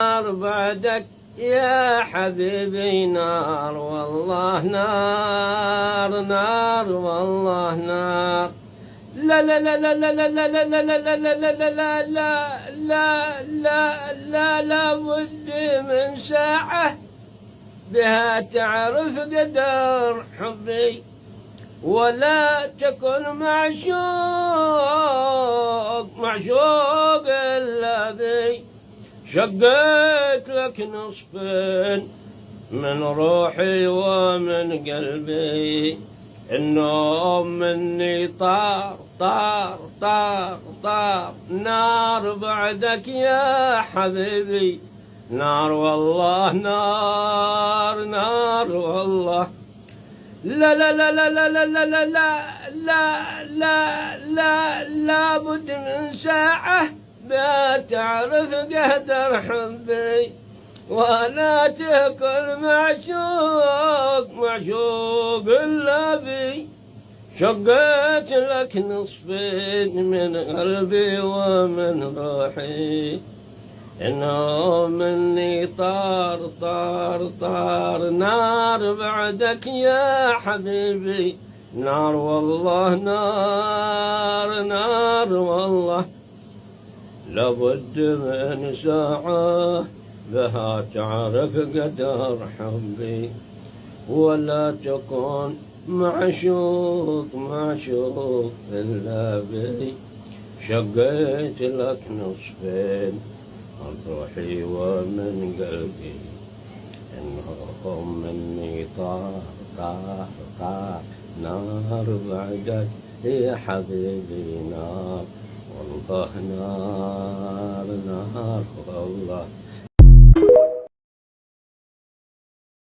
نار بعدك يا حبيبي نار والله نار نار والله نار. لا لا لا لا لا لا لا لا لا لا لا لا لا لا لا لا لا بد من ساعة بها تعرف قدر حبي، ولا تكن معشوق إلا بي. شقيت لك نصفين من روحي ومن قلبي، النوم مني طار طار طار طار. نار بعدك يا حبيبي نار والله نار نار والله. لا لا لا لا لا لا لا لا لا لا لا لا بد من ساعة بتعرف قدر حبي، ولا تكن معشوق إلا بي. شقيت لك نصفين من قلبي ومن روحي، النوم مني طار طار طار. نار بعدك يا حبيبي نار والله نار نار والله. لابد من ساعة بها تعرف قدر حبي، ولا تكون معشوق إلا بي. شقيت لك نصفين من روحي ومن قلبي، إنهم مني طار طار طار. نار بعدك يا حبيبي نار والله نار نار والله.